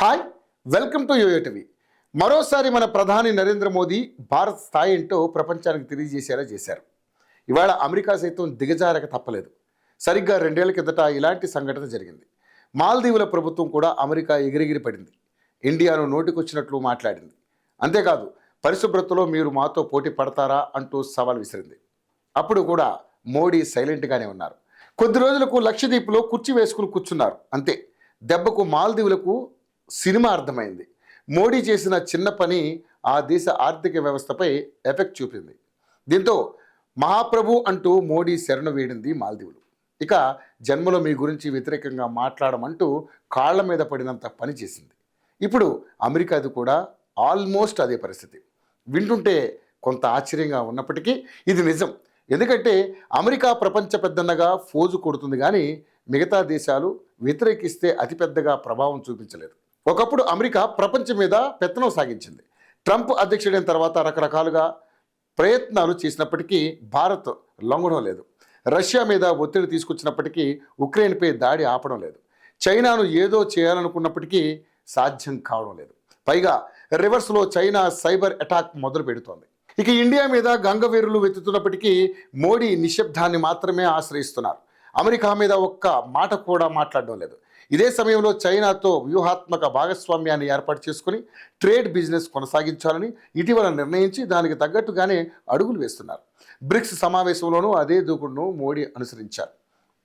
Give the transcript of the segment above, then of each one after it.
Hi, welcome to YoYo TV. మరోసారి మన ప్రధాని నరేంద్ర మోదీ భారత్ స్థాయి ఏంటో ప్రపంచానికి తెలియజేసేలా చేశారు. ఇవాళ అమెరికా సైతం దిగజారక తప్పలేదు. సరిగ్గా 2 ఏళ్ల కిందట ఇలాంటి సంఘటన జరిగింది. మాల్దీవుల ప్రభుత్వం కూడా అమెరికా ఎగిరెగిరి పడింది. ఇండియాను నోటికొచ్చినట్లు మాట్లాడింది. అంతేకాదు, పరిశుభ్రతలో మీరు మాతో పోటీ పడతారా అంటూ సవాల్ విసిరింది. అప్పుడు కూడా మోడీ సైలెంట్గానే ఉన్నారు. కొద్ది రోజులకు లక్షద్వీప్లో కుర్చీ వేసుకుని కూర్చున్నారు. అంతే, దెబ్బకు మాల్దీవులకు సినిమా అర్థమైంది. మోడీ చేసిన చిన్న పని ఆ దేశ ఆర్థిక వ్యవస్థపై ఎఫెక్ట్ చూపింది. దీంతో మహాప్రభు అంటూ మోడీ శరణు వేడింది మాల్దీవులు. ఇక జన్మలో మీ గురించి వ్యతిరేకంగా మాట్లాడమంటూ కాళ్ల మీద పడినంత పని చేసింది. ఇప్పుడు అమెరికాది కూడా ఆల్మోస్ట్ అదే పరిస్థితి. వింటుంటే కొంత ఆశ్చర్యంగా ఉన్నప్పటికీ ఇది నిజం. ఎందుకంటే అమెరికా ప్రపంచ పెద్దన్నగా ఫోజు కొడుతుంది, కానీ మిగతా దేశాలు వ్యతిరేకిస్తే అతిపెద్దగా ప్రభావం చూపించలేదు. ఒకప్పుడు అమెరికా ప్రపంచం మీద పెత్తనం సాగించింది. ట్రంప్ అధ్యక్షుడైన తర్వాత రకరకాలుగా ప్రయత్నాలు చేసినప్పటికీ భారత్ లొంగడం లేదు. రష్యా మీద ఒత్తిడి తీసుకొచ్చినప్పటికీ ఉక్రెయిన్పై దాడి ఆపడం లేదు. చైనాను ఏదో చేయాలనుకున్నప్పటికీ సాధ్యం కావడం లేదు. పైగా రివర్స్లో చైనా సైబర్ అటాక్ మొదలు పెడుతోంది. ఇక ఇండియా మీద గంగవీరులు వెతుతున్నప్పటికీ మోడీ నిశ్శబ్దాన్ని మాత్రమే ఆశ్రయిస్తున్నారు. అమెరికా మీద ఒక్క మాట కూడా మాట్లాడడం లేదు. ఇదే సమయంలో చైనాతో వ్యూహాత్మక భాగస్వామ్యాన్ని ఏర్పాటు చేసుకుని ట్రేడ్ బిజినెస్ కొనసాగించాలని ఇటీవల నిర్ణయించి దానికి తగ్గట్టుగానే అడుగులు వేస్తున్నారు. బ్రిక్స్ సమావేశంలోనూ అదే దూకుడును మోడీ అనుసరించారు.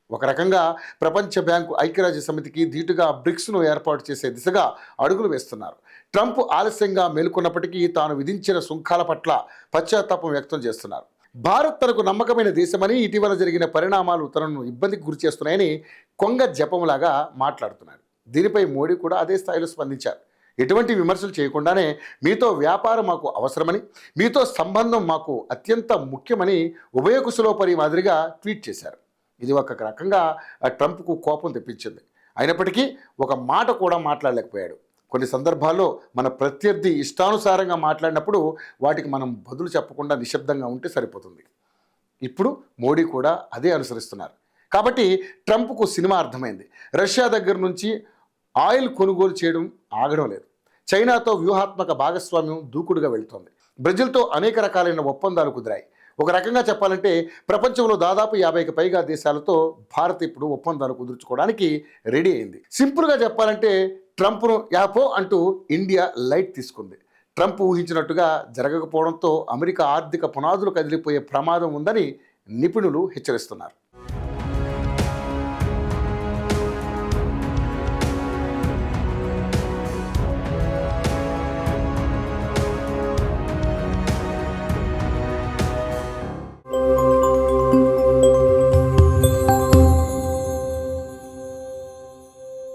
ఒక రకంగా ప్రపంచ బ్యాంకు, ఐక్యరాజ్య సమితికి ధీటుగా బ్రిక్స్ను ఏర్పాటు చేసే దిశగా అడుగులు వేస్తున్నారు. ట్రంప్ ఆలస్యంగా మేల్కొన్నప్పటికీ తాను విధించిన సుంకాల పట్ల పశ్చాత్తాపం వ్యక్తం చేస్తున్నారు. భారత్ తనకు నమ్మకమైన దేశమని, ఇటీవల జరిగిన పరిణామాలు తనను ఇబ్బందికి గురి చేస్తున్నాయని కొంగ జపంలాగా మాట్లాడుతున్నారు. దీనిపై మోడీ కూడా అదే స్థాయిలో స్పందించారు. ఎటువంటి విమర్శలు చేయకుండానే మీతో వ్యాపారం మాకు అవసరమని, మీతో సంబంధం మాకు అత్యంత ముఖ్యమని ఉభయకుశలోపరి మాదిరిగా ట్వీట్ చేశారు. ఇది ఒక రకంగా ట్రంప్కు కోపం తెప్పించింది. అయినప్పటికీ ఒక మాట కూడా మాట్లాడలేకపోయాడు. కొన్ని సందర్భాల్లో మన ప్రత్యర్థి ఇష్టానుసారంగా మాట్లాడినప్పుడు వాటికి మనం బదులు చెప్పకుండా నిశ్శబ్దంగా ఉంటే సరిపోతుంది. ఇప్పుడు మోడీ కూడా అదే అనుసరిస్తున్నారు. కాబట్టి ట్రంప్కు సినిమా అర్థమైంది. రష్యా దగ్గర నుంచి ఆయిల్ కొనుగోలు చేయడం ఆగడం లేదు. చైనాతో వ్యూహాత్మక భాగస్వామ్యం దూకుడుగా వెళుతోంది. బ్రెజిల్తో అనేక రకాలైన ఒప్పందాలు కుదిరాయి. ఒక రకంగా చెప్పాలంటే ప్రపంచంలో దాదాపు 50కి పైగా దేశాలతో భారత్ ఇప్పుడు ఒప్పందాలు కుదుర్చుకోవడానికి రెడీ అయింది. సింపుల్గా చెప్పాలంటే ట్రంప్ను యాపో అంటూ ఇండియా లైట్ తీసుకుంది. ట్రంప్ ఊహించినట్టుగా జరగకపోవడంతో అమెరికా ఆర్థిక పునాదులు కదిలిపోయే ప్రమాదం ఉందని నిపుణులు హెచ్చరిస్తున్నారు.